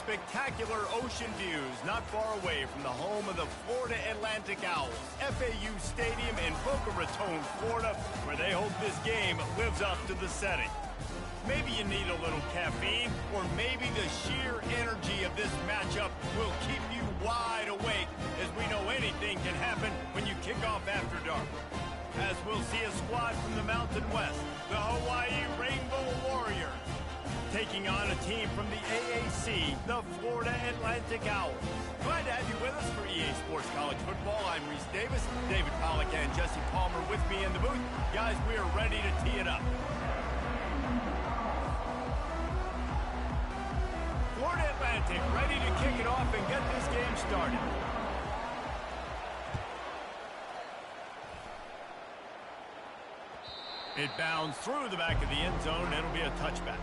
spectacular ocean views not far away from the home of the Florida Atlantic Owls. FAU Stadium in Boca Raton, Florida, where they hope this game lives up to the setting. Maybe you need a little caffeine, or maybe the sheer energy of this matchup will keep you wide awake, as we know anything can happen when you kick off after dark. As we'll see a squad from the Mountain West, the Hawaii Rainbow Warriors, taking on a team from the AAC, the Florida Atlantic Owls. Glad to have you with us for EA Sports College Football. I'm Reese Davis, David Pollack and Jesse Palmer with me in the booth. Guys, we are ready to tee it up. Florida Atlantic ready to kick it off and get this game started. It bounds through the back of the end zone. It'll be a touchback.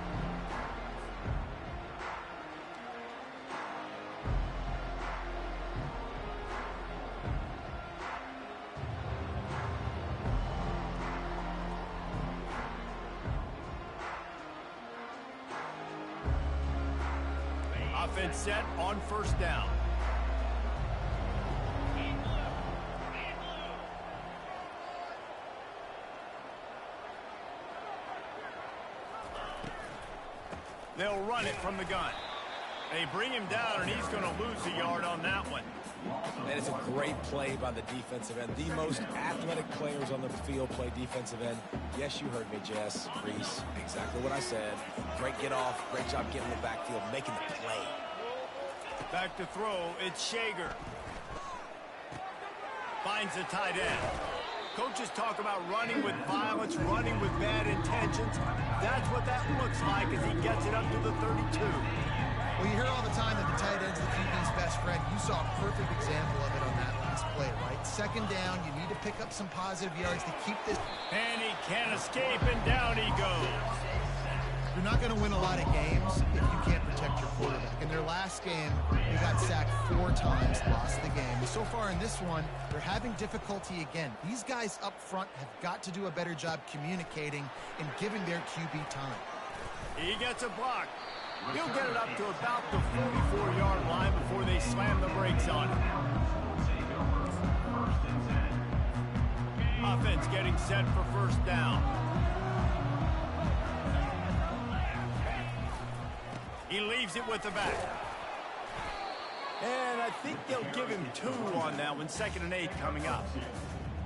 Offense set on first down. They'll run it from the gun. They bring him down, and he's going to lose a yard on that one. And it's a great play by the defensive end. The most athletic players on the field play defensive end. Yes, you heard me, Jess, Reese. Exactly what I said. Great get off. Great job getting in the backfield, making the play. Back to throw. It's Shager. Finds the tight end. Coaches talk about running with violence, running with bad intentions. That's what that looks like as he gets it up to the 32. Well, you hear all the time that the tight end's the QB's best friend. You saw a perfect example of it on that last play, right? Second down, you need to pick up some positive yards to keep this. And he can't escape, and down he goes. You're not going to win a lot of games if you can't protect your quarterback. In their last game, they got sacked 4 times, lost the game. So far in this one, they're having difficulty again. These guys up front have got to do a better job communicating and giving their QB time. He gets a block. He'll get it up to about the 44-yard line before they slam the brakes on him. Offense getting set for first down. He leaves it with the back. And I think they'll give him 2 on that one. 2nd and 8 coming up.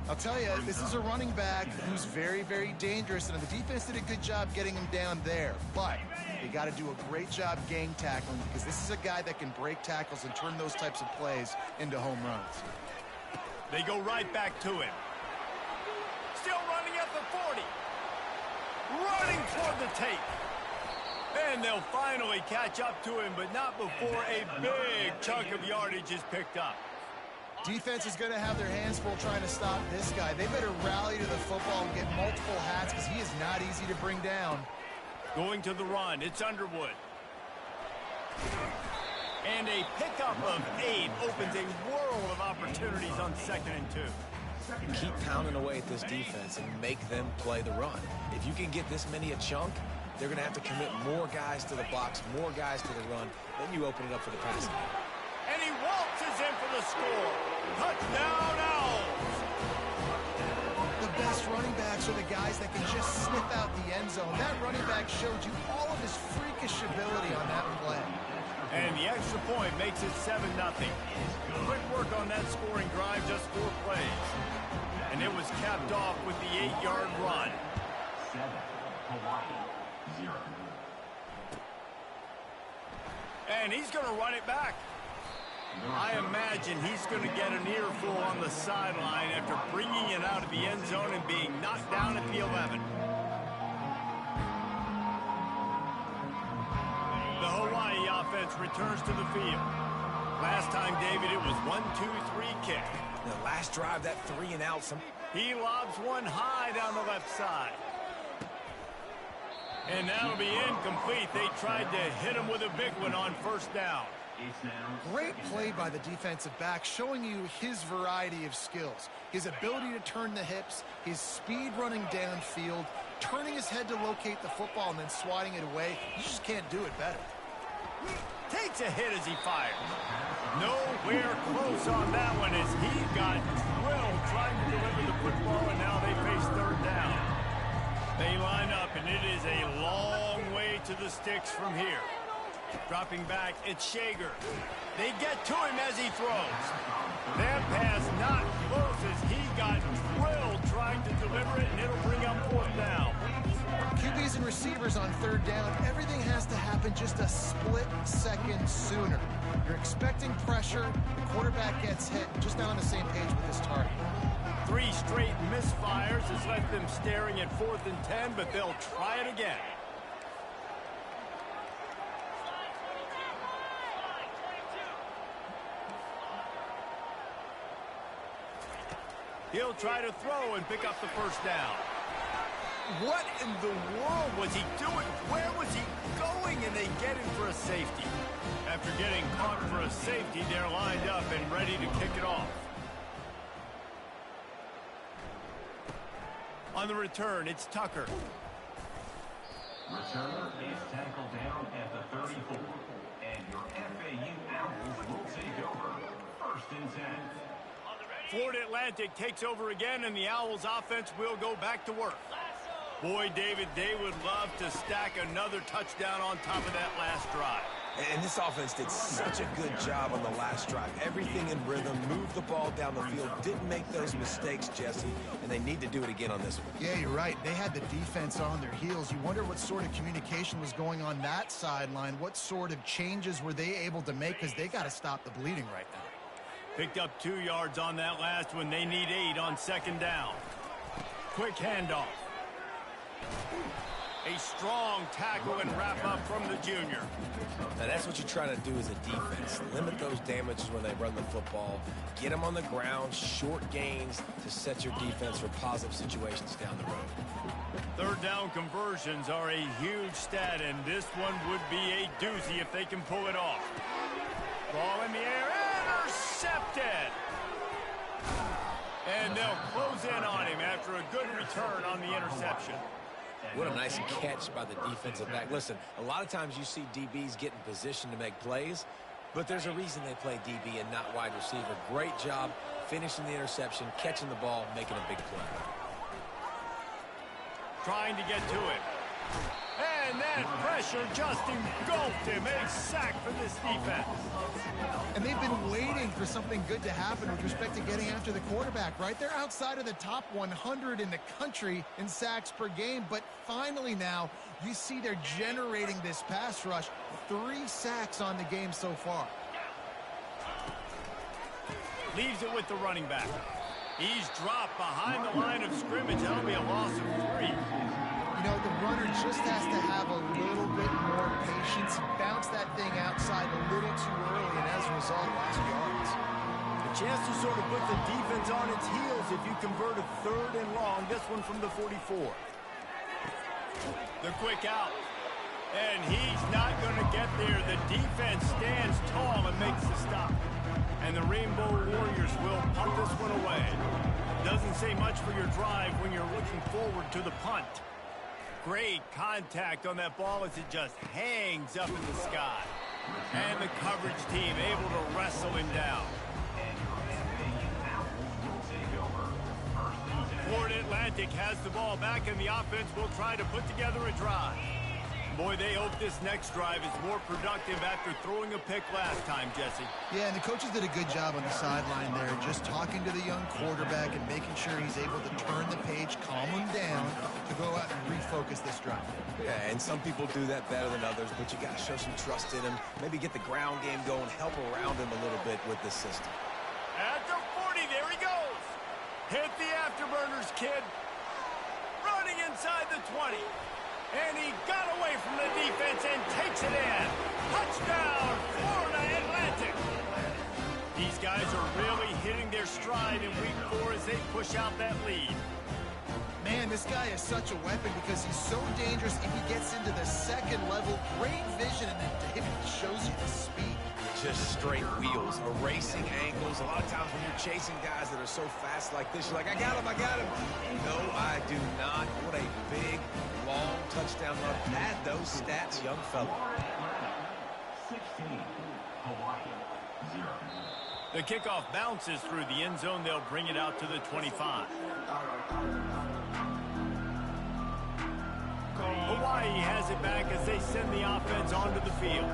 I'll tell you, this is a running back who's very, very dangerous, and the defense did a good job getting him down there. But they got to do a great job gang tackling, because this is a guy that can break tackles and turn those types of plays into home runs. They go right back to him. Still running at the 40. Running toward the tape. And they'll finally catch up to him, but not before a big chunk of yardage is picked up. Defense is going to have their hands full trying to stop this guy. They better rally to the football and get multiple hats, because he is not easy to bring down. Going to the run, it's Underwood. And a pickup of 8 opens a world of opportunities on 2nd and 2. Keep pounding away at this defense and make them play the run. If you can get this many a chunk, they're going to have to commit more guys to the box, more guys to the run. Then you open it up for the passing game. And he waltzes in for the score. Touchdown, Owls! The best running backs are the guys that can just sniff out the end zone. That running back showed you all of his freakish ability on that play. And the extra point makes it 7-0. Quick work on that scoring drive, just 4 plays. And it was capped off with the 8-yard run. 7, Hawaii, 0. And he's going to run it back. I imagine he's going to get an earful on the sideline after bringing it out of the end zone and being knocked down at the 11. The Hawaii offense returns to the field. Last time, David, it was 1-2-3 kick. The last drive, that 3 and out. He lobs one high down the left side. And that'll be incomplete. They tried to hit him with a big one on first down. Great play by the defensive back, showing you his variety of skills. His ability to turn the hips, his speed running downfield, turning his head to locate the football and then swatting it away. You just can't do it better. Takes a hit as he fires. Nowhere close on that one as he got drilled trying to deliver the football, and now they face third down. They line up, and it is a long way to the sticks from here. Dropping back, it's Shager. They get to him as he throws. That pass not close as he got drilled trying to deliver it, and it'll bring up fourth down. QBs and receivers on third down, everything has to happen just a split second sooner. You're expecting pressure, the quarterback gets hit, just not on the same page with his target. 3 straight misfires has left them staring at 4th and 10, but they'll try it again. He'll try to throw and pick up the first down. What in the world was he doing? Where was he going? And they get him for a safety. After getting caught for a safety, they're lined up and ready to kick it off. On the return, it's Tucker. Returner is tackled down at the 34. And your FAU Owls will take over. 1st and 10. Florida Atlantic takes over again, and the Owls offense will go back to work. Boy, David, they would love to stack another touchdown on top of that last drive. And this offense did such a good job on the last drive. Everything in rhythm, moved the ball down the field, didn't make those mistakes, Jesse, and they need to do it again on this one. Yeah, you're right. They had the defense on their heels. You wonder what sort of communication was going on that sideline. What sort of changes were they able to make, because they got to stop the bleeding right now. Picked up 2 yards on that last one. They need 8 on 2nd down. Quick handoff. A strong tackle and wrap up from the junior. Now that's what you're trying to do as a defense. Limit those damages when they run the football. Get them on the ground, short gains to set your defense for positive situations down the road. 3rd down conversions are a huge stat, and this one would be a doozy if they can pull it off. Ball in the air, intercepted. And they'll close in on him after a good return on the interception. What a nice catch by the defensive back. Listen, a lot of times you see DBs get in position to make plays, but there's a reason they play DB and not wide receiver. Great job finishing the interception, catching the ball, making a big play. Trying to get to it. And that pressure just engulfed him. A sack for this defense. And they've been waiting for something good to happen with respect to getting after the quarterback, right? They're outside of the top 100 in the country in sacks per game, but finally now you see they're generating this pass rush. 3 sacks on the game so far. Leaves it with the running back. He's dropped behind the line of scrimmage. That'll be a loss of 3. You know, the runner just has to have a little bit more patience. He bounced that thing outside a little too early, and as a result, lost yards. A chance to sort of put the defense on its heels if you convert a 3rd and long. This one from the 44. The quick out. And he's not going to get there. The defense stands tall and makes the stop. And the Rainbow Warriors will punt this one away. Doesn't say much for your drive when you're looking forward to the punt. Great contact on that ball as it just hangs up in the sky. And the coverage team able to wrestle him down. Florida Atlantic has the ball back, and the offense will try to put together a drive. Boy, they hope this next drive is more productive after throwing a pick last time, Jesse. Yeah, and the coaches did a good job on the sideline there, just talking to the young quarterback and making sure he's able to turn the page, calm him down, to go out and refocus this drive. Yeah, and some people do that better than others, but you got to show some trust in him, maybe get the ground game going, help around him a little bit with this system. At the 40, there he goes. Hit the afterburners, kid. Running inside the 20. And he got away from the defense and takes it in. Touchdown, Florida Atlantic. These guys are really hitting their stride in week 4 as they push out that lead. Man, this guy is such a weapon because he's so dangerous if he gets into the 2nd level. Great vision, and then David shows you the speed. Just straight wheels, erasing angles. A lot of times when you're chasing guys that are so fast like this, you're like, I got him, I got him. No, I do not. What a big, long touchdown run. Add those stats, young fella. 16. Hawaii, 0. The kickoff bounces through the end zone. They'll bring it out to the 25. Hawaii has it back as they send the offense onto the field.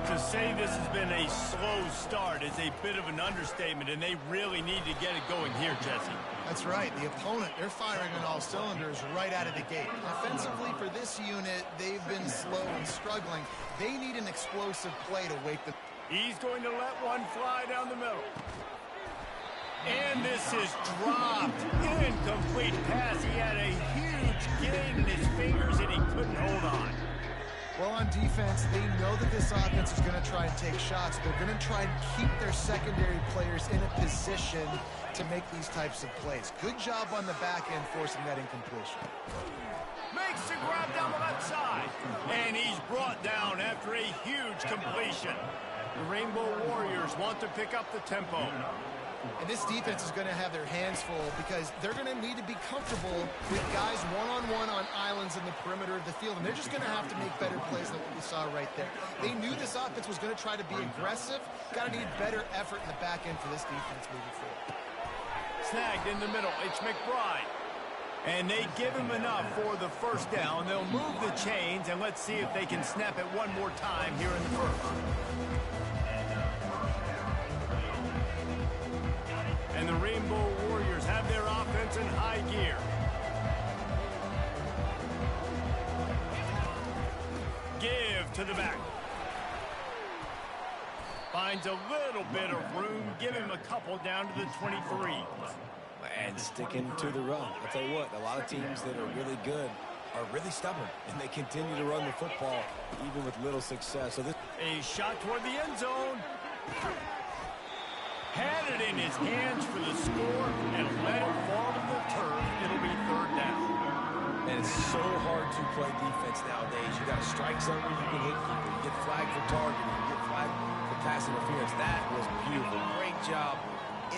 To say this has been a slow start is a bit of an understatement, and they really need to get it going here, Jesse. That's right. The opponent, they're firing on all cylinders right out of the gate. Offensively, for this unit, they've been slow and struggling. They need an explosive play to wake them. He's going to let one fly down the middle. And this is dropped. Incomplete pass. He had a huge gain in his fingers, and he couldn't hold on. Well, on defense, they know that this offense is going to try and take shots. They're going to try and keep their secondary players in a position to make these types of plays. Good job on the back end forcing that incompletion. Makes the grab down the left side. And he's brought down after a huge completion. The Rainbow Warriors want to pick up the tempo. And this defense is going to have their hands full because they're going to need to be comfortable with guys one-on-one on islands in the perimeter of the field. And they're just going to have to make better plays than what we saw right there. They knew this offense was going to try to be aggressive. Got to need better effort in the back end for this defense moving forward. Snagged in the middle. It's McBride. And they give him enough for the first down. They'll move the chains, and let's see if they can snap it one more time here in the first. And the Rainbow Warriors have their offense in high gear. Give to the back. Finds a little bit of room. Give him a couple down to the 23. And sticking to the run. I'll tell you what, a lot of teams that are really good are really stubborn, and they continue to run the football even with little success. So this a shot toward the end zone. Had it in his hands for the score and let it fall to the turf. It'll be third down. And it's so hard to play defense nowadays. You got a strike zone where you can hit people. You get flagged for targeting. You get flagged for pass interference. That was beautiful. Great job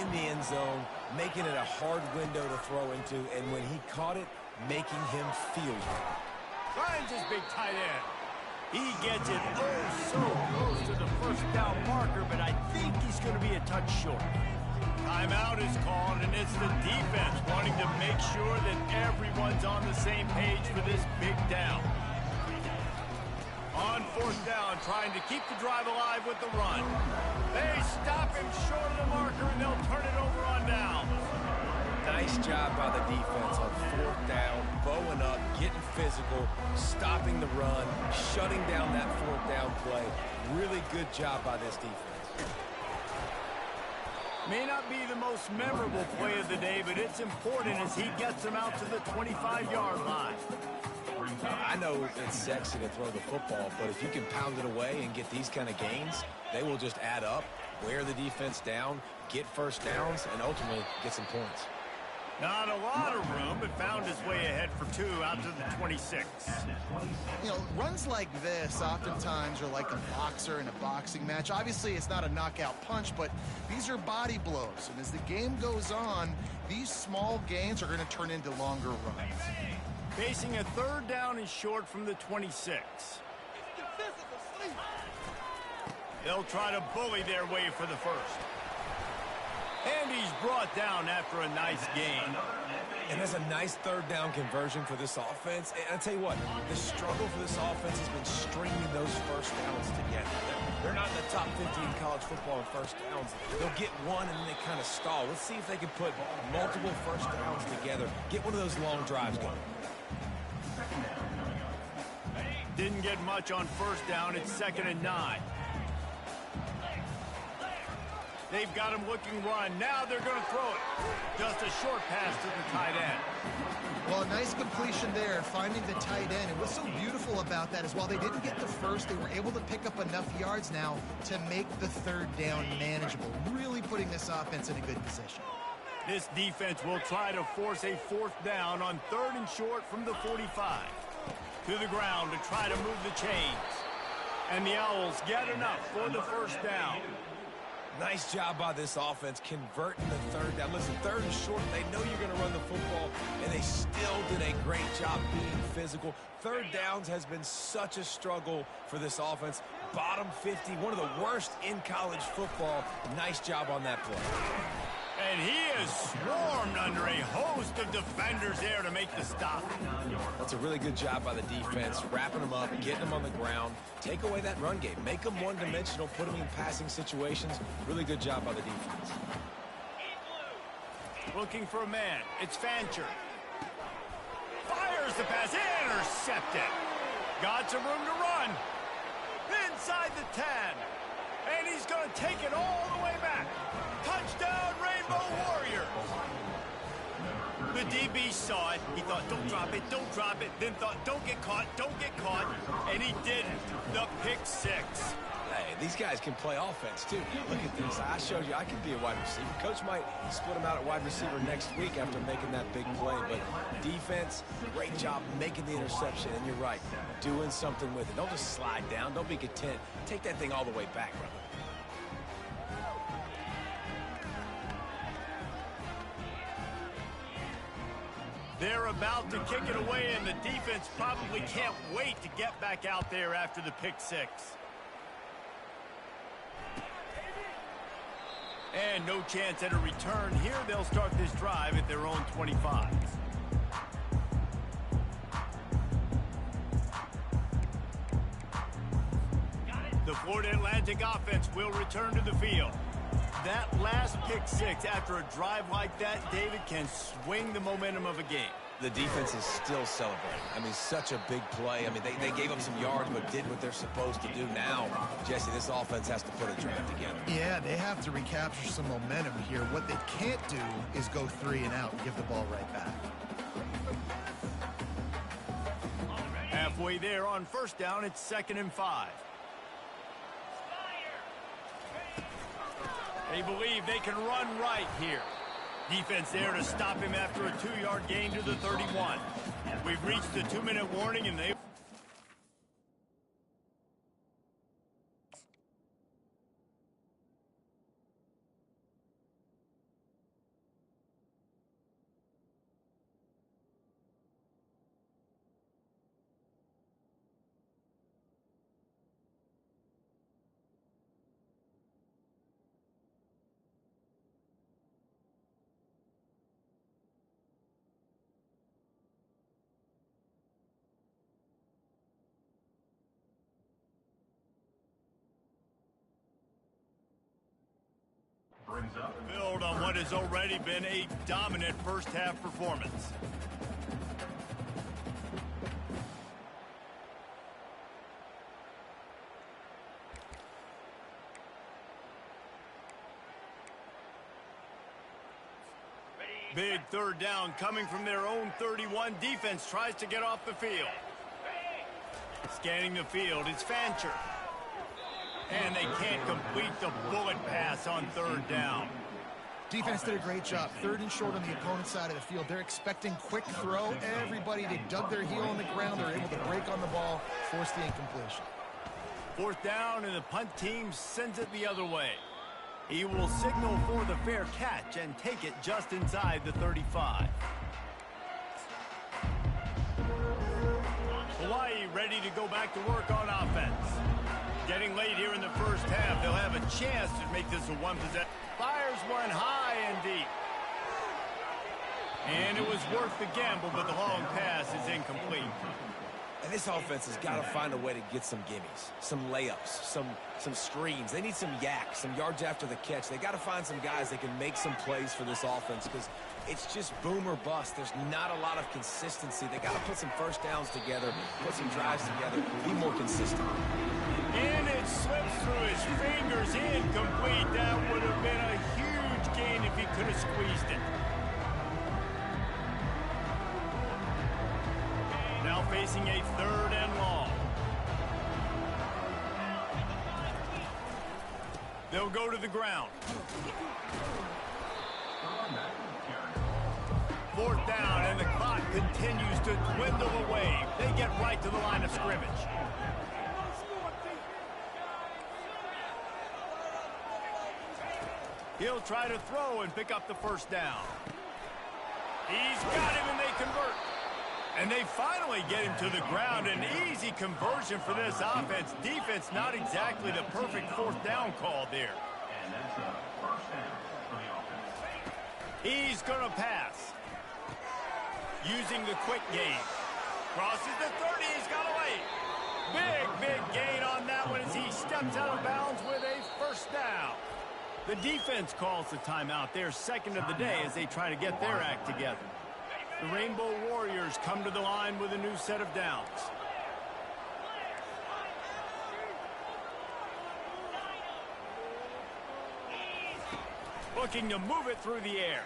in the end zone, making it a hard window to throw into. And when he caught it, making him feel it. Finds his big tight end. He gets it so close to the first down marker, but I think he's going to be a touch short. Timeout is called, and it's the defense wanting to make sure that everyone's on the same page for this big down. On fourth down, trying to keep the drive alive with the run. They stop him short of the marker, and they'll turn it over on down. Nice job by the defense on fourth down, bowing up, getting physical, stopping the run, shutting down that fourth down play. Really good job by this defense. May not be the most memorable play of the day, but it's important as he gets them out to the 25-yard line. I know it's sexy to throw the football, but if you can pound it away and get these kind of gains, they will just add up, wear the defense down, get first downs, and ultimately get some points. Not a lot of room, but found his way ahead for two out to the 26. You know, runs like this oftentimes are like a boxer in a boxing match. Obviously, it's not a knockout punch, but these are body blows. And as the game goes on, these small gains are going to turn into longer runs. Facing a third down and short from the 26. They'll try to bully their way for the first. And he's brought down after a nice gain. And that's a nice third down conversion for this offense. And I'll tell you what, the struggle for this offense has been stringing those first downs together. They're not in the top 50 in college football in first downs. They'll get one and then they kind of stall. Let's see if they can put multiple first downs together. Get one of those long drives going. Didn't get much on first down. It's 2nd and 9. They've got him looking run. Now they're going to throw it. Just a short pass to the tight end. Well, a nice completion there, finding the tight end. And what's so beautiful about that is while they didn't get the first, they were able to pick up enough yards now to make the third down manageable, really putting this offense in a good position. This defense will try to force a fourth down on 3rd and short from the 45. To the ground to try to move the chains. And the Owls get enough for the first down. Nice job by this offense converting the third down. Listen, 3rd and short, they know you're going to run the football, and they still did a great job being physical. 3rd downs has been such a struggle for this offense. bottom 50, one of the worst in college football. Nice job on that play. And he is swarmed under a host of defenders there to make the stop. That's a really good job by the defense, wrapping them up, getting them on the ground. Take away that run game. Make them one-dimensional, put them in passing situations. Really good job by the defense. Looking for a man. It's Fancher. Fires the pass. Intercepted. Got some room to run. Inside the 10. And he's going to take it all the way back. Touchdown, Rainbow Warriors. The DB saw it. He thought, don't drop it, don't drop it. Then thought, don't get caught, don't get caught. And he didn't. The pick six. Hey, these guys can play offense, too. Look at this. I showed you I can be a wide receiver. Coach might split him out at wide receiver next week after making that big play. But defense, great job making the interception. And you're right, doing something with it. Don't just slide down. Don't be content. Take that thing all the way back, brother. They're about to kick it away, and the defense probably can't wait to get back out there after the pick six. And no chance at a return here. They'll start this drive at their own 25. The Florida Atlantic offense will return to the field. That last pick six after a drive like that, David, can swing the momentum of a game. The defense is still celebrating. I mean, such a big play. I mean, they gave up some yards, but did what they're supposed to do. Now, Jesse, this offense has to put a drive together. Yeah, they have to recapture some momentum here. What they can't do is go 3 and out and give the ball right back. Halfway there on first down, it's 2nd and 5. They believe they can run right here. Defense there to stop him after a 2-yard gain to the 31. We've reached the 2-minute warning, and they... build on what has already been a dominant first-half performance. Big 3rd down coming from their own 31. Defense tries to get off the field. Scanning the field, it's Fancher. And they can't complete the bullet pass on 3rd down. Defense did a great job. 3rd and short on the opponent's side of the field. They're expecting quick throw. Everybody, they dug their heel on the ground. They're able to break on the ball, force the incompletion. 4th down, and the punt team sends it the other way. He will signal for the fair catch and take it just inside the 35. Hawaii ready to go back to work on offense. Getting late here in the first half, they'll have a chance to make this a one-possession. Fires one high and deep. And it was worth the gamble, but the long pass is incomplete. And this offense has got to find a way to get some gimmies, some layups, some screens. They need some yak, some yards after the catch. They got to find some guys that can make some plays for this offense because it's just boom or bust. There's not a lot of consistency. They got to put some first downs together, put some drives together, be more consistent. And it slips through his fingers, incomplete. That would have been a huge gain if he could have squeezed it. Now facing a 3rd and long. They'll go to the ground. 4th down, and the clock continues to dwindle away. They get right to the line of scrimmage. He'll try to throw and pick up the 1st down. He's got him, and they convert. And they finally get him to the ground. An easy conversion for this offense. Defense, not exactly the perfect fourth down call there. And that's a first down for the offense. He's going to pass. Using the quick game. Crosses the 30. He's got away. Big gain on that one as he steps out of bounds with a first down. The defense calls the timeout. Their second of the day as they try to get their act together. The Rainbow Warriors come to the line with a new set of downs. Looking to move it through the air.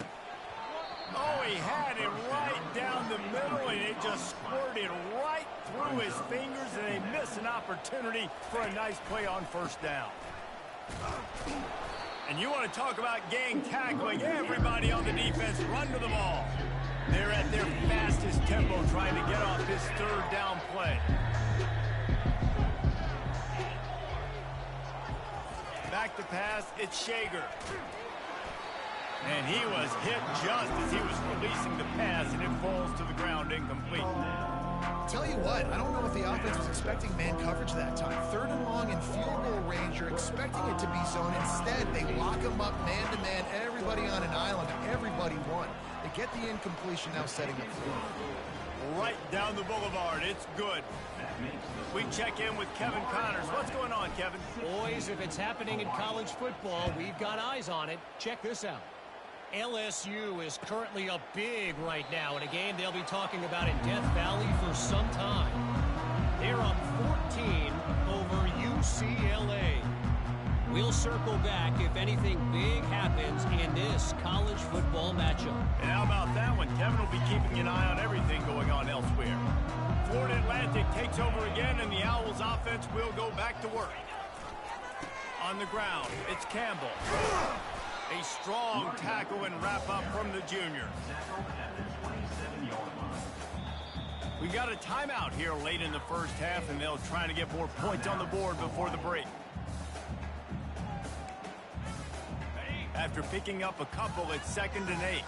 Oh, he had it right down the middle, and it just squirted right through his fingers, and they miss an opportunity for a nice play on first down. And you want to talk about gang tackling. Everybody on the defense run to the ball. They're at their fastest tempo trying to get off this third down play. Back to pass, it's Shager. And he was hit just as he was releasing the pass, and it falls to the ground incomplete. Tell you what, I don't know if the offense was expecting man coverage that time. Third and long in field goal range, you're expecting it to be zone. Instead, they lock him up man-to-man, everybody on an island, and everybody won. They get the incompletion, now setting up field. Right down the boulevard. It's good. We check in with Kevin Connors. What's going on, Kevin? Boys, if it's happening in college football, we've got eyes on it. Check this out. LSU is currently up big right now in a game they'll be talking about in Death Valley for some time. They're up 14 over UCLA. We'll circle back if anything big happens in this college football matchup. And how about that one? Kevin will be keeping an eye on everything going on elsewhere. Florida Atlantic takes over again, and the Owls offense will go back to work. On the ground, it's Campbell. A strong tackle and wrap up from the junior. We got a timeout here late in the first half, and they'll try to get more points on the board before the break. After picking up a couple, it's 2nd and 8.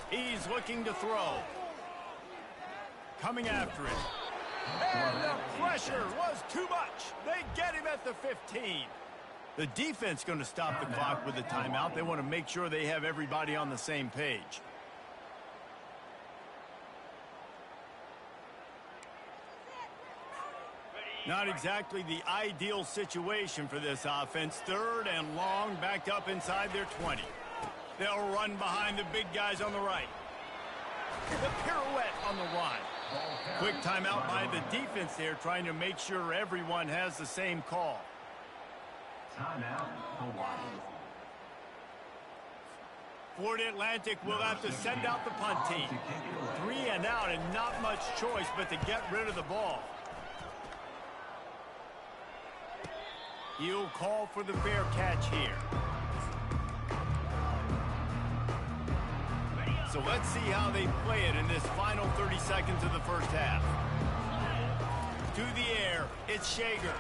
He's looking to throw. Coming after it. And the pressure was too much. They get him at the 15. The defense going to stop the clock with a timeout. They want to make sure they have everybody on the same page. Not exactly the ideal situation for this offense. 3rd and long, backed up inside their 20. They'll run behind the big guys on the right. The pirouette on the line. Quick timeout by the defense there, trying to make sure everyone has the same call. Timeout, Hawaii. Florida Atlantic will have to send out the punt team. 3 and out, and not much choice but to get rid of the ball. He'll call for the fair catch here. So let's see how they play it in this final 30 seconds of the first half. To the air, it's Shager.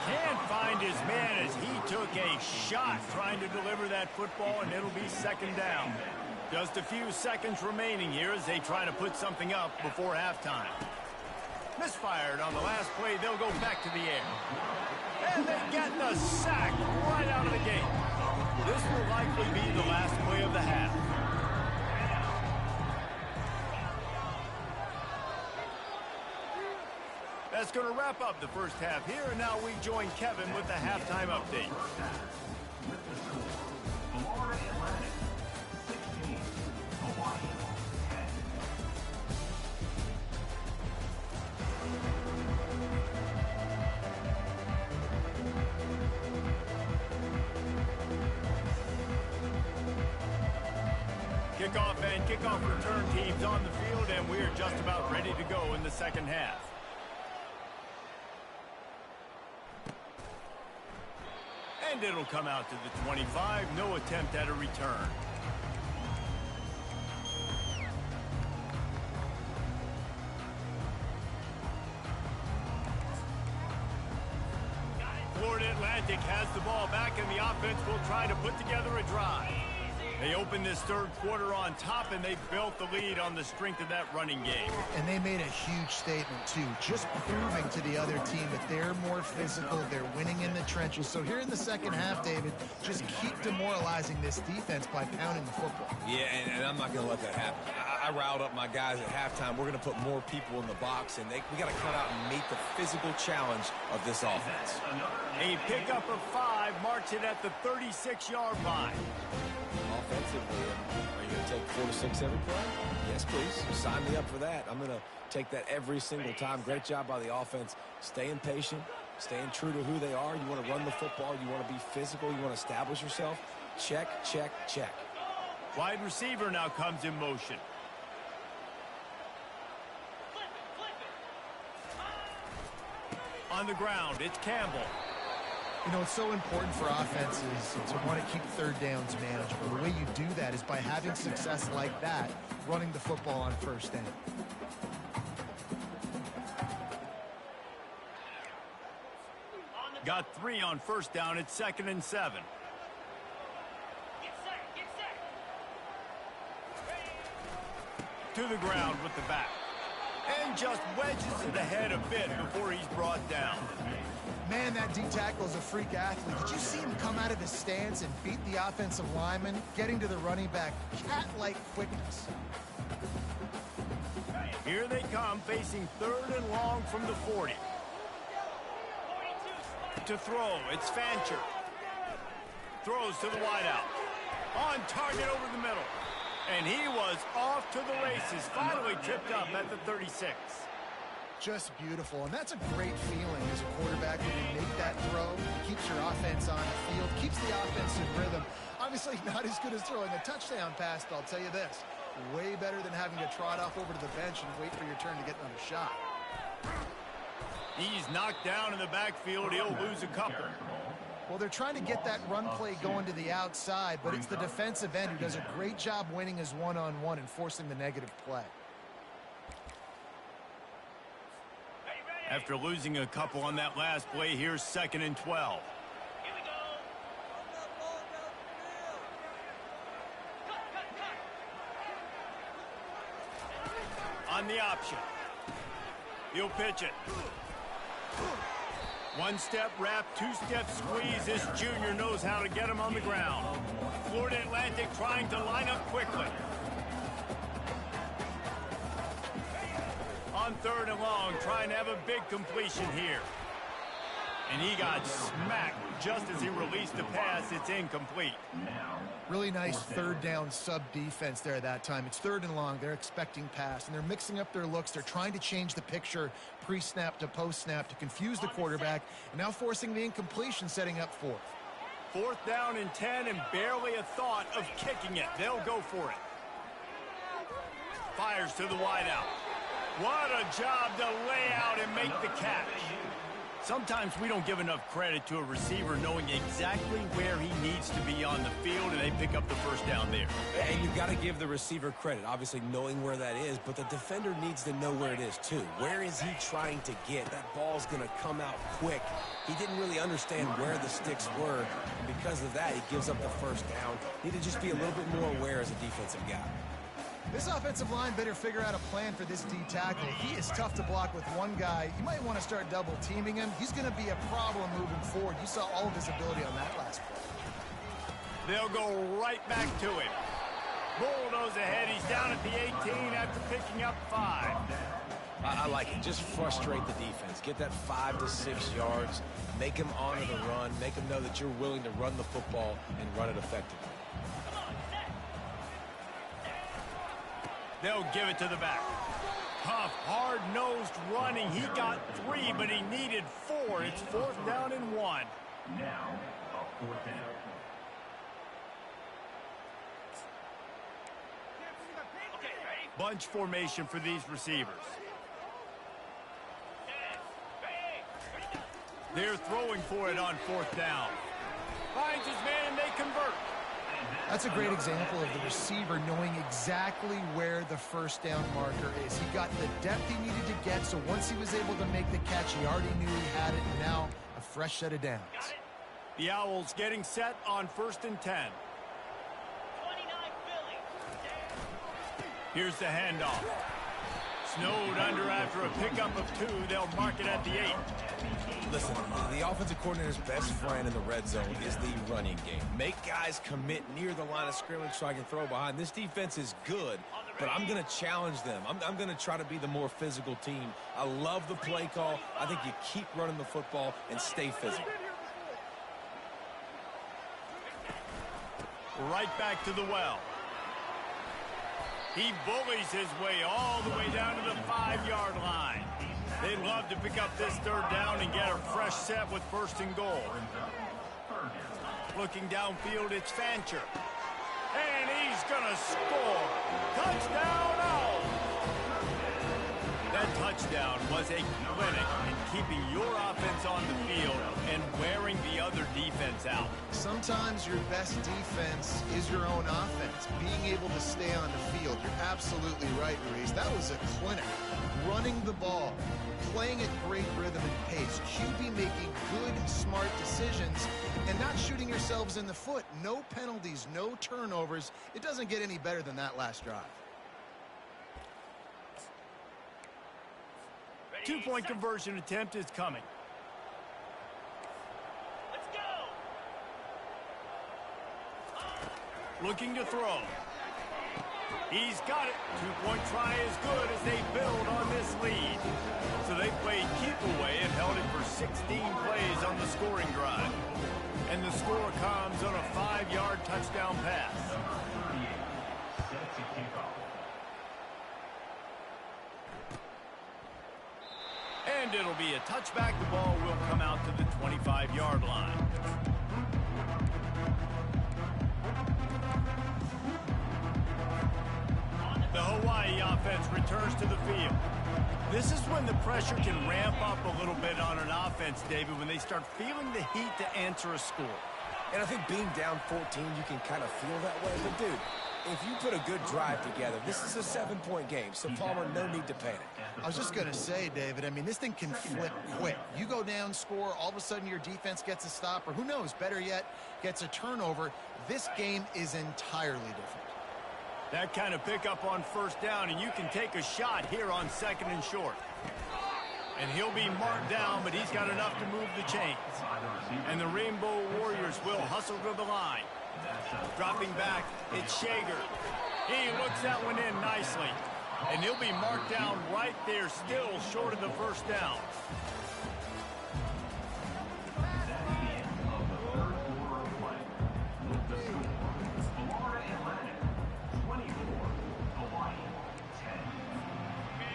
Can't find his man as he took a shot trying to deliver that football, and it'll be 2nd down. Just a few seconds remaining here as they try to put something up before halftime. Misfired on the last play. They'll go back to the air. And they get the sack right out of the gate. This will likely be the last play of the half. That's going to wrap up the first half here, and now we join Kevin with the halftime update. Florida Atlantic, 16. Hawaii, 10. Kickoff and kickoff return teams on the field, and we're just about ready to go in the second half. And it'll come out to the 25. No attempt at a return. Atlantic has the ball back, and the offense will try to put together a drive. They opened this third quarter on top, and they built the lead on the strength of that running game. And they made a huge statement, too, just proving to the other team that they're more physical, they're winning in the trenches. So here in the second half, David, just keep demoralizing this defense by pounding the football. Yeah, and I'm not going to let that happen. I riled up my guys at halftime. We're going to put more people in the box, and we got to cut out and meet the physical challenge of this offense. A pickup of 5 marks it at the 36-yard line. Offensively, are you going to take 4 to 6 every play? Yes, please. Sign me up for that. I'm going to take that every single time. Great job by the offense. Staying patient, staying true to who they are. You want to run the football. You want to be physical. You want to establish yourself. Check, check, check. Wide receiver now comes in motion. On the ground, it's Campbell. You know, it's so important for offenses to want to keep third downs manageable. The way you do that is by having success like that, running the football on first down. Got 3 on first down. It's 2nd and 7. To the ground with the back. And just wedges it ahead a bit before he's brought down. Man, that D-tackle is a freak athlete. Did you see him come out of his stance and beat the offensive lineman, getting to the running back? Cat-like quickness. Here they come, facing 3rd and long from the 40. To throw, it's Fancher. Throws to the wideout. On target over the middle. And he was off to the races, finally tripped up at the 36. Just beautiful, and that's a great feeling as a quarterback when you make that throw. It keeps your offense on the field, keeps the offense in rhythm. Obviously not as good as throwing a touchdown pass, but I'll tell you this, way better than having to trot off over to the bench and wait for your turn to get another shot. He's knocked down in the backfield. He'll lose a couple. Well, they're trying to get that run play going to the outside, but it's the defensive end who does a great job winning his one-on-one and forcing the negative play. After losing a couple on that last play, here's 2nd and 12. On the option. He'll pitch it. One-step wrap, two-step squeeze. This junior knows how to get him on the ground. Florida Atlantic trying to line up quickly. On 3rd and long, trying to have a big completion here. And he got smacked just as he released the pass. It's incomplete. Really nice third down sub-defense there that time. It's 3rd and long. They're expecting pass, and they're mixing up their looks. They're trying to change the picture pre-snap to post-snap to confuse the quarterback, and now forcing the incompletion, setting up 4th. 4th down and 10, and barely a thought of kicking it. They'll go for it. Fires to the wideout. What a job to lay out and make the catch. Sometimes we don't give enough credit to a receiver knowing exactly where he needs to be on the field, and they pick up the first down there. And you've got to give the receiver credit, obviously knowing where that is, but the defender needs to know where it is too. Where is he trying to get? That ball's going to come out quick. He didn't really understand where the sticks were, and because of that, he gives up the first down. Need to just be a little bit more aware as a defensive guy. This offensive line better figure out a plan for this D-tackle. He is tough to block with one guy. You might want to start double-teaming him. He's going to be a problem moving forward. You saw all of his ability on that last play. They'll go right back to him. Bulldoze ahead. He's down at the 18 after picking up 5. I like it. Just frustrate the defense. Get that 5 to 6 yards. Make them honor the run. Make them know that you're willing to run the football and run it effectively. They'll give it to the back. Tough, hard-nosed running. He got 3, but he needed 4. It's 4th down and 1. Now, a 4th down. Bunch formation for these receivers. They're throwing for it on 4th down. Finds his man and they convert. That's a great example of the receiver knowing exactly where the first down marker is. He got the depth he needed to get, so once he was able to make the catch, he already knew he had it, and now a fresh set of downs. The Owls getting set on 1st and 10. Here's the handoff. Snowed under after a pickup of 2. They'll mark it at the 8. Listen, the offensive coordinator's best friend in the red zone is the running game. Make guys commit near the line of scrimmage so I can throw behind. This defense is good, but I'm going to challenge them. I'm going to try to be the more physical team. I love the play call. I think you keep running the football and stay physical. Right back to the well. He bullies his way all the way down to the 5-yard line. They'd love to pick up this 3rd down and get a fresh set with 1st and goal. Looking downfield, it's Fancher. And he's going to score. Touchdown, Owls! That touchdown was a clinic in keeping your offense on the field and wearing the other defense out. Sometimes your best defense is your own offense. Being able to stay on the field. You're absolutely right, Reese. That was a clinic. Running the ball, playing at great rhythm and pace. QB making good, smart decisions and not shooting yourselves in the foot. No penalties, no turnovers. It doesn't get any better than that last drive. 2-point conversion attempt is coming. Let's go. Looking to throw. He's got it. 2-point try is good as they build on this lead. So they played keep away and held it for 16 plays on the scoring drive. And the score comes on a 5-yard touchdown pass. And it'll be a touchback. The ball will come out to the 25-yard line. The Hawaii offense returns to the field. This is when the pressure can ramp up a little bit on an offense, David, when they start feeling the heat to answer a score. And I think being down 14, you can kind of feel that way. But, dude, if you put a good drive together, this is a 7-point game. So, Palmer, no need to panic. I was just going to say, David, I mean, this thing can flip quick. You go down, score, all of a sudden your defense gets a stop, or who knows, better yet, gets a turnover. This game is entirely different. That kind of pickup on 1st down, and you can take a shot here on 2nd and short. And he'll be marked down, but he's got enough to move the chains. And the Rainbow Warriors will hustle to the line. Dropping back, it's Shager. He looks that one in nicely. And he'll be marked down right there, still short of the 1st down.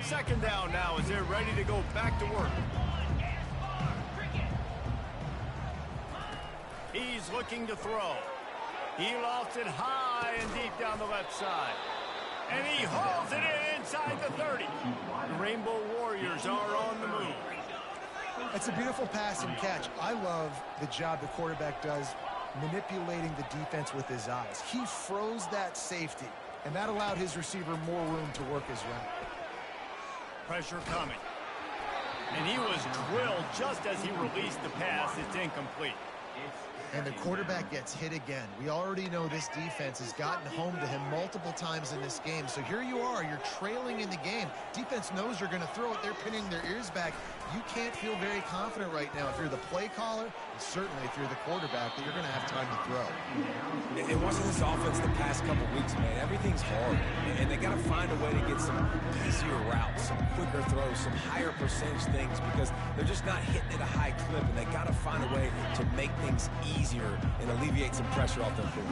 Second down now as they're ready to go back to work. He's looking to throw. He lofts it high and deep down the left side. And he hauls it in inside the 30. The Rainbow Warriors are on the move. It's a beautiful pass and catch. I love the job the quarterback does manipulating the defense with his eyes. He froze that safety, and that allowed his receiver more room to work his route. Pressure coming. And he was drilled just as he released the pass. It's incomplete. And the quarterback gets hit again. We already know this defense has gotten home to him multiple times in this game. So here you are, you're trailing in the game. Defense knows you're going to throw it. They're pinning their ears back. You can't feel very confident right now if you're the play caller, and certainly if you're the quarterback, that you're going to have time to throw. And watching this offense the past couple weeks, man, everything's hard. And they got to find a way to get some easier routes, some quicker throws, some higher percentage things, because they're just not hitting at a high clip, and they got to find a way to make things easier and alleviate some pressure off their field.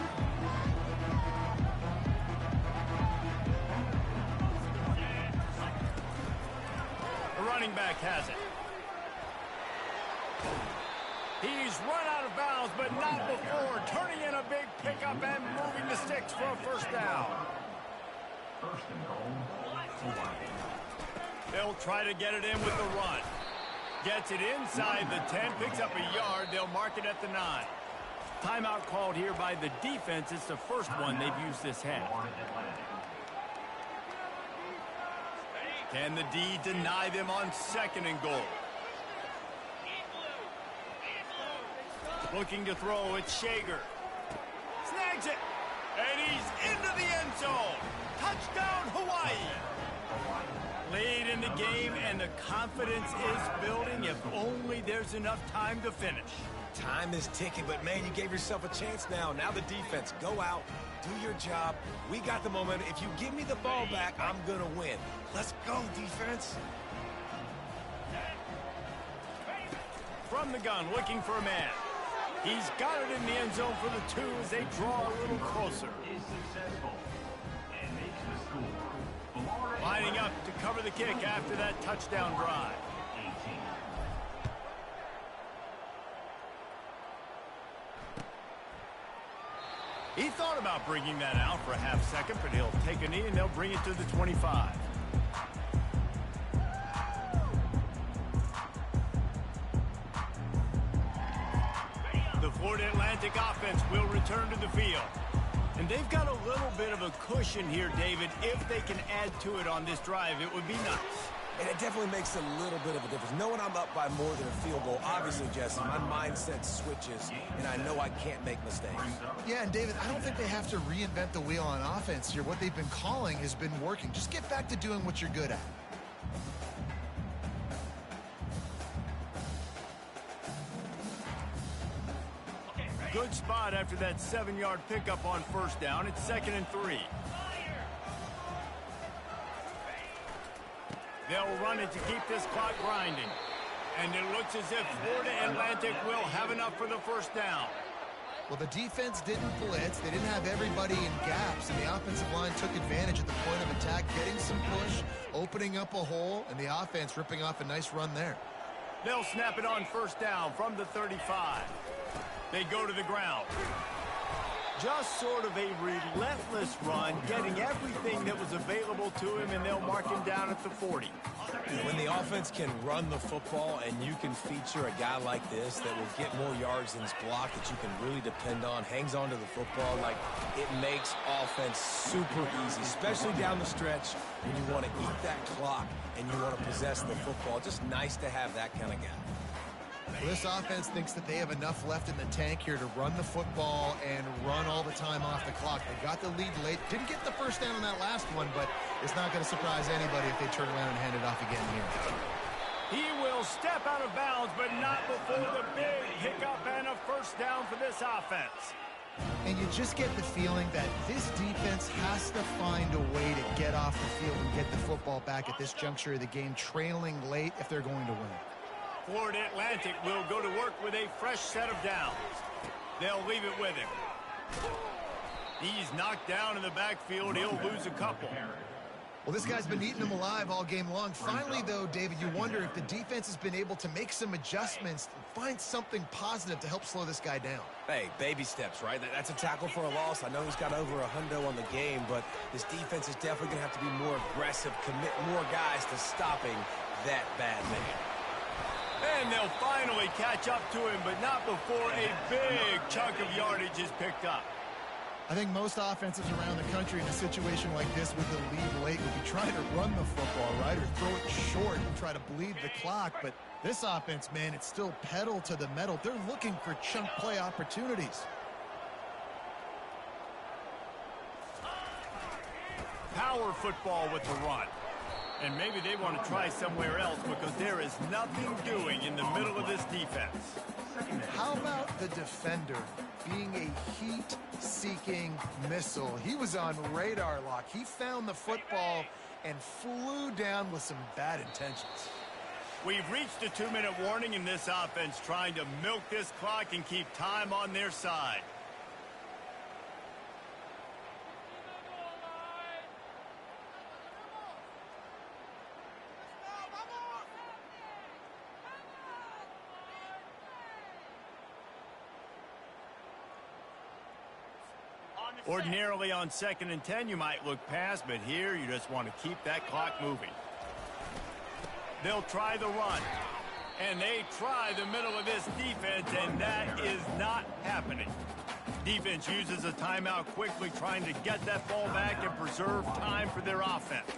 The running back has it. He's run out of bounds, but not before turning in a big pickup and moving the sticks for a 1st down. They'll try to get it in with the run. Gets it inside the 10, picks up a yard. They'll mark it at the 9. Timeout called here by the defense. It's the first one they've used this half. Can the D deny them on 2nd and goal? Looking to throw, it's Shager. Snags it. And he's into the end zone. Touchdown, Hawaii. Lead in the game, and the confidence is building if only there's enough time to finish. Time is ticking, but, man, you gave yourself a chance now. Now the defense, go out, do your job. We got the momentum. If you give me the ball back, I'm going to win. Let's go, defense. From the gun, looking for a man. He's got it in the end zone for the 2 as they draw a little closer. Is successful and makes the score. Lining up to cover the kick after that touchdown drive. 18. He thought about bringing that out for a half second, but he'll take a knee and they'll bring it to the 25. The Florida Atlantic offense will return to the field. And they've got a little bit of a cushion here, David. If they can add to it on this drive, it would be nice. And it definitely makes a little bit of a difference. Knowing I'm up by more than a field goal, obviously, Jesse, my mindset switches, and I know I can't make mistakes. Yeah, and David, I don't think they have to reinvent the wheel on offense here. What they've been calling has been working. Just get back to doing what you're good at. Good spot after that 7-yard pickup on first down. It's 2nd and 3. They'll run it to keep this clock grinding. And it looks as if Florida Atlantic will have enough for the first down. Well, the defense didn't blitz. They didn't have everybody in gaps, and the offensive line took advantage at the point of attack, getting some push, opening up a hole, and the offense ripping off a nice run there. They'll snap it on first down from the 35. They go to the ground. Just sort of a relentless run, getting everything that was available to him, and they'll mark him down at the 40. When the offense can run the football and you can feature a guy like this that will get more yards than his block, that you can really depend on, hangs on to the football, like, it makes offense super easy, especially down the stretch when you want to eat that clock and you want to possess the football. Just nice to have that kind of guy. Well, this offense thinks that they have enough left in the tank here to run the football and run all the time off the clock. They got the lead late. Didn't get the first down on that last one, but it's not going to surprise anybody if they turn around and hand it off again here. He will step out of bounds, but not before the big pickup and a first down for this offense. And you just get the feeling that this defense has to find a way to get off the field and get the football back at this juncture of the game, trailing late if they're going to win. Florida Atlantic will go to work with a fresh set of downs. They'll leave it with him. He's knocked down in the backfield. He'll lose a couple. Well, this guy's been eating them alive all game long. Finally, though, David, you wonder if the defense has been able to make some adjustments, find something positive to help slow this guy down. Hey, baby steps, right? That's a tackle for a loss. I know he's got over $100 on the game, but this defense is definitely going to have to be more aggressive, commit more guys to stopping that bad man. And they'll finally catch up to him, but not before a big chunk of yardage is picked up. I think most offenses around the country in a situation like this with the lead late would be trying to run the football, right, or throw it short and try to bleed the clock. But this offense, man, it's still pedal to the metal. They're looking for chunk play opportunities. Power football with the run. And maybe they want to try somewhere else because there is nothing doing in the middle of this defense. How about the defender being a heat-seeking missile? He was on radar lock. He found the football and flew down with some bad intentions. We've reached a 2-minute warning in this offense, trying to milk this clock and keep time on their side. Ordinarily on 2nd and 10, you might look past, but here you just want to keep that clock moving. They'll try the run, and they try the middle of this defense, and that is not happening. Defense uses a timeout quickly, trying to get that ball back and preserve time for their offense.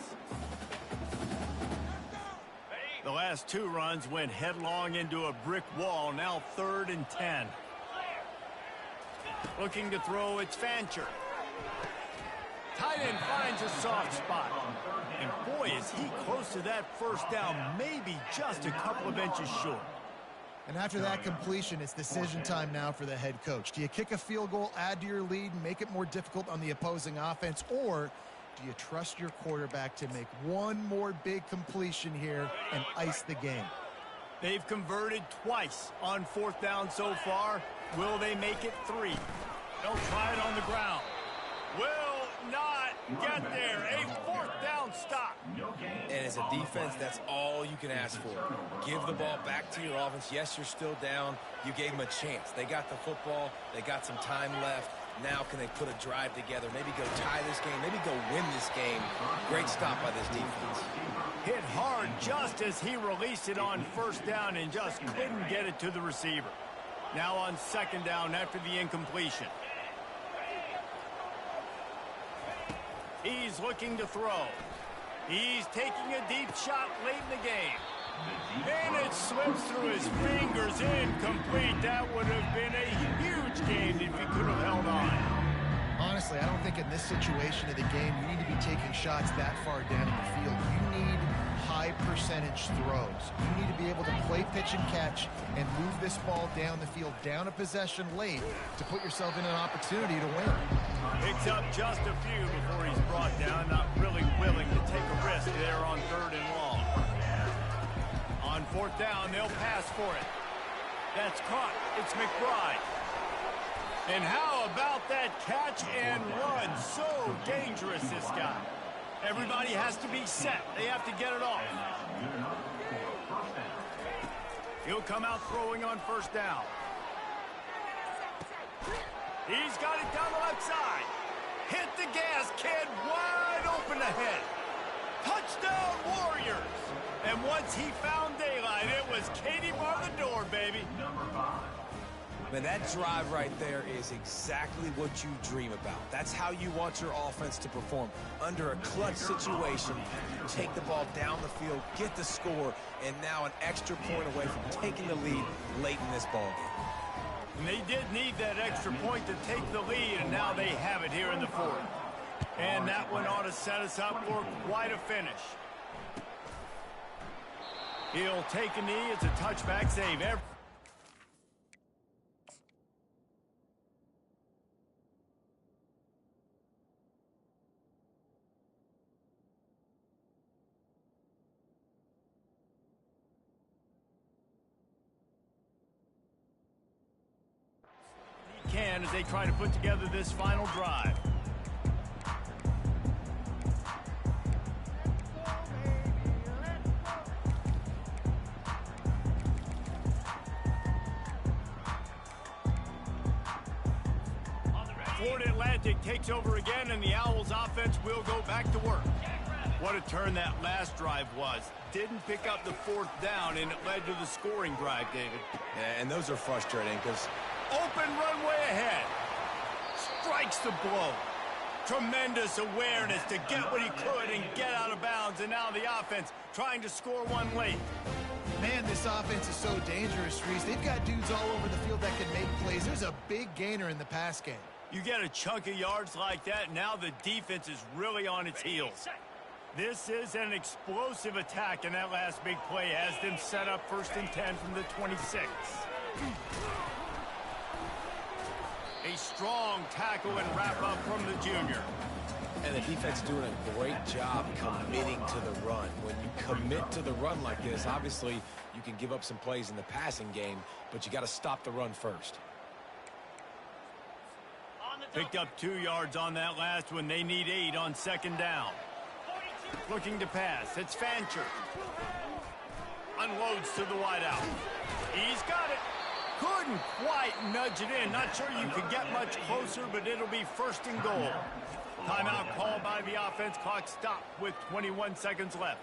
The last 2 runs went headlong into a brick wall, now 3rd and 10. Looking to throw, it's Fancher. Tight end finds a soft spot. And boy, is he close to that first down, maybe just a couple of inches short. And after that completion, it's decision time now for the head coach. Do you kick a field goal, add to your lead, and make it more difficult on the opposing offense, or do you trust your quarterback to make one more big completion here and ice the game? They've converted twice on fourth down so far. Will they make it 3? They'll try it on the ground. Will not get there. A fourth down stop. And as a defense, that's all you can ask for. Give the ball back to your offense. Yes, you're still down. You gave them a chance. They got the football. They got some time left. Now can they put a drive together? Maybe go tie this game. Maybe go win this game. Great stop by this defense. Hit hard just as he released it on first down and just couldn't get it to the receiver. Now on second down after the incompletion. He's looking to throw. He's taking a deep shot late in the game. And it slips through his fingers, incomplete. That would have been a huge gain if he could have held on. Honestly, I don't think in this situation of the game you need to be taking shots that far down in the field. You need high percentage throws. You need to be able to play pitch and catch and move this ball down the field, down a possession late to put yourself in an opportunity to win. Picks up just a few before he's brought down, not really willing to take a risk there on third and long. On fourth down, they'll pass for it. That's caught. It's McBride. And how about that catch and run? So dangerous, this guy. Everybody has to be set. They have to get it off. He'll come out throwing on first down. He's got it down the left side. Hit the gas, kid. Wide open ahead. Touchdown, Warriors. And once he found daylight, it was Katie bar the door, baby. Man, that drive right there is exactly what you dream about. That's how you want your offense to perform. Under a clutch situation, you take the ball down the field, get the score, and now an extra point away from taking the lead late in this ballgame. And they did need that extra point to take the lead, and now they have it here in the fourth. And that one ought to set us up for quite a finish. He'll take a knee. It's a touchback save. Can as they try to put together this final drive. Florida Atlantic takes over again, and the Owls offense will go back to work. What a turn that last drive was. Didn't pick up the fourth down, and it led to the scoring drive, David. Yeah, and those are frustrating because open runway ahead. Strikes the blow. Tremendous awareness to get what he could and get out of bounds. And now the offense trying to score one late. Man, this offense is so dangerous, Reese. They've got dudes all over the field that can make plays. There's a big gainer in the pass game. You get a chunk of yards like that, now the defense is really on its heels. This is an explosive attack, and that last big play has them set up 1st and 10 from the 26. A strong tackle and wrap-up from the junior. And the defense doing a great job committing to the run. When you commit to the run like this, obviously you can give up some plays in the passing game, but you got to stop the run first. Picked up 2 yards on that last one. They need 8 on second down. Looking to pass. It's Fancher. Unloads to the wideout. He's got it. Couldn't quite nudge it in. Not sure you could get much closer, but it'll be 1st and goal. Timeout called by the offense. Clock stopped with 21 seconds left.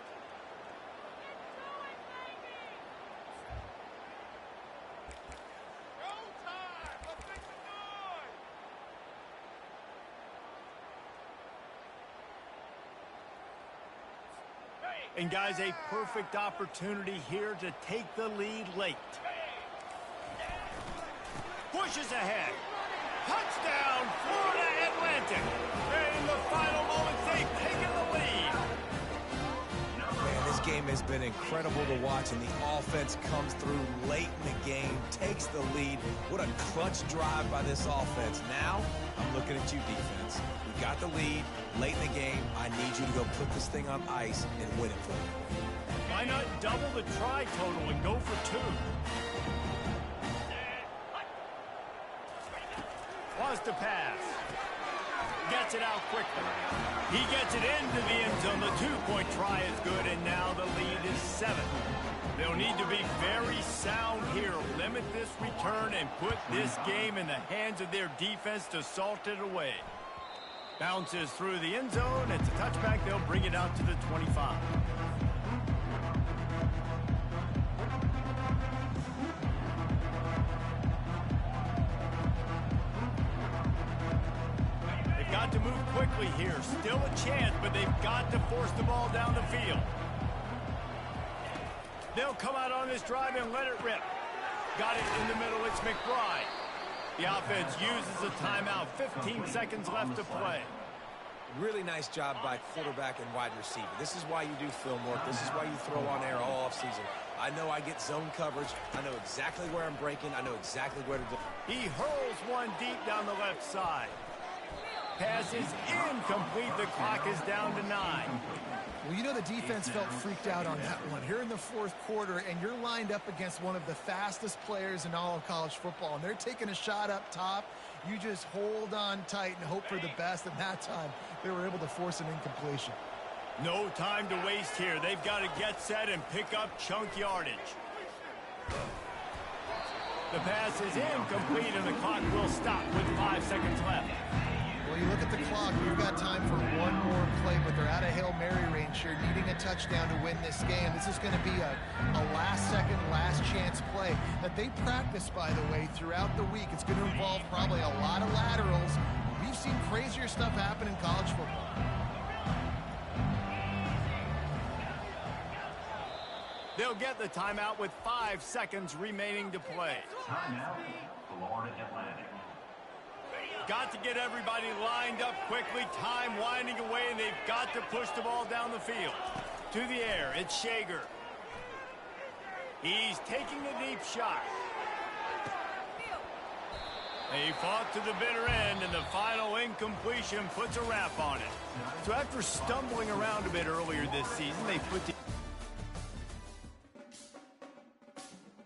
And guys, a perfect opportunity here to take the lead late. Pushes ahead. Touchdown, Florida Atlantic. And in the final moments, they've taken the lead. Man, this game has been incredible to watch, and the offense comes through late in the game, takes the lead. What a clutch drive by this offense. Now, I'm looking at you, defense. We got the lead late in the game. I need you to go put this thing on ice and win it for me. Why not double the try total and go for 2? Wants to pass. Gets it out quickly. He gets it into the end zone. The 2-point try is good, and now the lead is 7. They'll need to be very sound here. Limit this return and put this game in the hands of their defense to salt it away. Bounces through the end zone. It's a touchback. They'll bring it out to the 25. Got to move quickly here. Still a chance, but they've got to force the ball down the field. They'll come out on this drive and let it rip. Got it in the middle. It's McBride. The offense uses a timeout. 15 seconds left to play. Really nice job by quarterback and wide receiver. This is why you do film work. This is why you throw on air all offseason. I know I get zone coverage. I know exactly where I'm breaking. I know exactly where to do. He hurls one deep down the left side. Pass is incomplete. The clock is down to 9. Well, you know the defense felt freaked out on that one. Here in the fourth quarter, and you're lined up against one of the fastest players in all of college football, and they're taking a shot up top. You just hold on tight and hope for the best, and that time they were able to force an incompletion. No time to waste here. They've got to get set and pick up chunk yardage. The pass is incomplete, and the clock will stop with 5 seconds left. Well, you look at the clock, we've got time for one more play, but they're out of Hail Mary range here, needing a touchdown to win this game. This is going to be a last-second, last-chance play that they practice, by the way, throughout the week. It's going to involve probably a lot of laterals. We've seen crazier stuff happen in college football. They'll get the timeout with 5 seconds remaining to play. Timeout, Florida Atlantic. Got to get everybody lined up quickly. Time winding away, and they've got to push the ball down the field. To the air, it's Shager. He's taking a deep shot. They fought to the bitter end, and the final incompletion puts a wrap on it. So after stumbling around a bit earlier this season, they put the